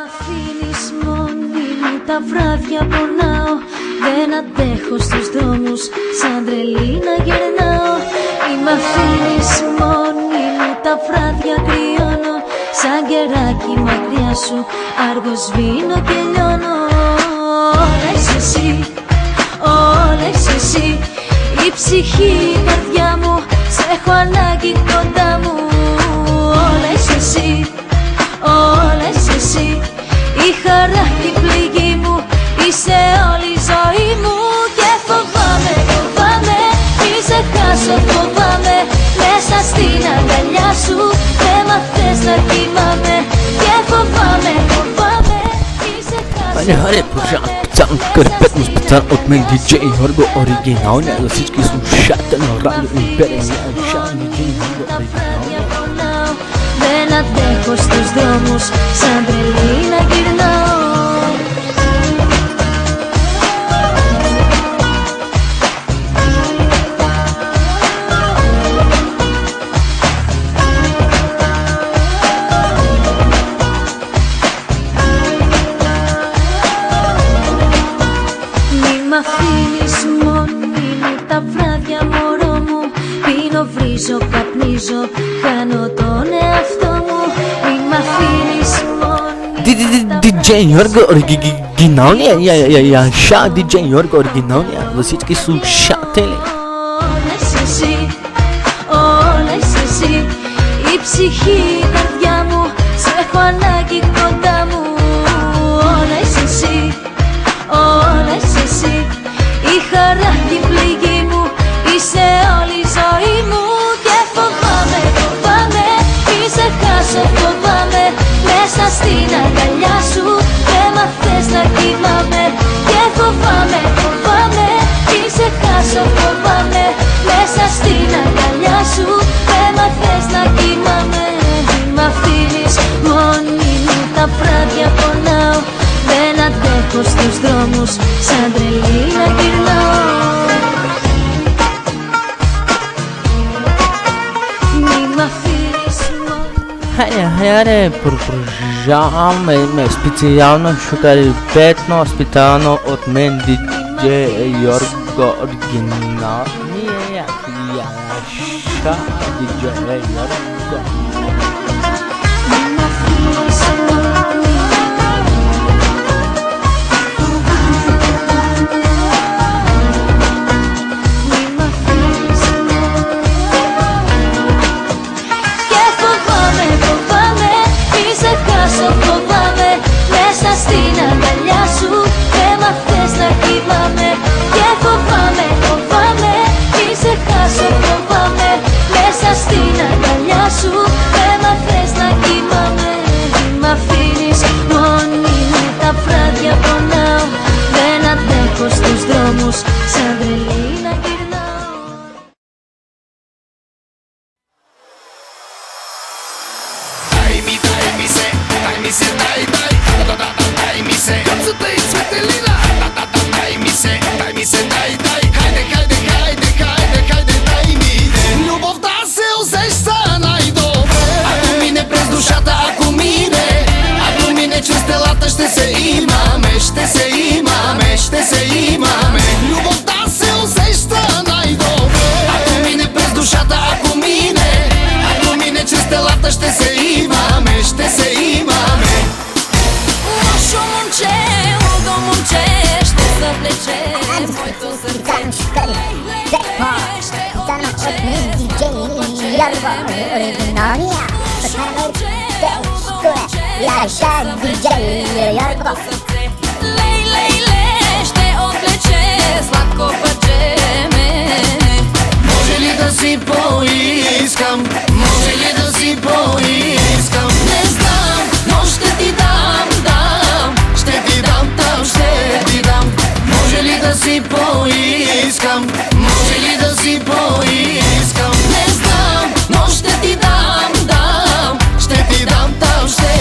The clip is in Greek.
Μ' αφήνεις μόνη μου, τα βράδια πονάω. Δεν αντέχω στους δρόμους, σαν τρελή να γερνάω. Μ' αφήνεις μόνη μου, τα βράδια κρυώνω. Σαν κεράκι μακριά σου, άργο σβήνω και λιώνω. Όλα είσαι εσύ, όλα είσαι εσύ. Η ψυχή, η καρδιά μου, σ' έχω ανάγκη κοντά μου. Όλα είσαι εσύ, όλα είσαι εσύ. Η χαρά και η πληγή μου, είσαι όλη η ζωή μου. Και φοβάμαι, φοβάμαι, μη σε χάσω, φοβάμαι. Μέσα στην αγκαλιά σου, δεν μ' θες να κοιμάμαι. Και φοβάμαι, φοβάμαι, μη σε χάσω, Hare Pujan, Karpet Muspatan от мен DJ Jorgo оригиналния, за всички слушатели на радио Империя. DJ Jorgo оригиналния. Δεν αντέχω στους δρόμους, σαν τρελή να γυρνάω. Μη μ' αφήνεις μόνη μου, τα βράδια μωρό μου. Πίνω, βρίζω, καπνίζω, χάνω τον εαυτό μου. Μη μ' αφήνεις μόνη. DJ Jorgo оригиналния, я ша DJ Jorgo оригиналния, за всички слушатели. Όλα είσαι εσύ, όλα είσαι εσύ. Η ψυχή, η καρδιά μου, σ' έχω ανάγκη κοντά μου. Όλα είσαι εσύ, όλα είσαι εσύ. Η χαρά και η πληγή μου, είσαι όλη η ζωή μου. Και φοβάμαι, φοβάμαι, μη σε χάσω, φοβάμαι. Μέσα στην αγκαλιά σου, δεν μ' θες να κοιμάμαι. Και φοβάμαι, φοβάμαι, μη σε χάσω, φοβάμαι. Μέσα στην αγκαλιά σου, δεν μ' θες να κοιμάμαι. Μη μ' αφήνεις μόνη μου, τα βράδια πονάω. Δεν αντέχω στους δρόμους, σαν τρελή να γυρνάω. Μη μ' αφήνεις μόνη. Хайде, продължаваме специално шокалипетно, специално от мен DJ Jorgo оригиналния, ша DJ Jorgo. Μη μ' αφήνεις μόνη. Μη μ' αφήνεις μόνη. Και φοβάμαι, φοβάμαι, μη σε χάσω, φοβάμαι. Μέσα στην αγκαλιά σου, δεν μ' θες να κοιμάμαι. Και φοβάμαι, φοβάμαι, μη σε χάσω, φοβάμαι. Μέσα στην αγκαλιά σου, δεν μ' θες να κοιμάμαι. Μη μ' αφήνεις μόνη μου, τα βράδια πονάω. Δεν αντέχω στους δρόμους, σαν τρελή να γυρνάω. Любовта се усеща най-добре. Ако мине през душата, ако мине чрез телата, ще се имаме, ще се имаме, ще се имаме. Любовта се усеща най-добре. Ако мине през душата, ако мине чрез телата, ще се имаме, ще се имаме. Лошо момче, лудо момче, ще завлече моето сърце. Специално от мен DJ Jorgo оригиналния. С мен тежко е, я ша DJ Jorgo. Лей, лей, лей, ще отвлече сладко парче мене. Може ли да си поискам? Може ли да си поискам? Не знам, но ще ти дам, дам. Ще ти дам там, ще ти дам. Може ли да си поискам? Може ли да си поискам? Не знам, но ще ти дам, дам. Ще ти дам там, ще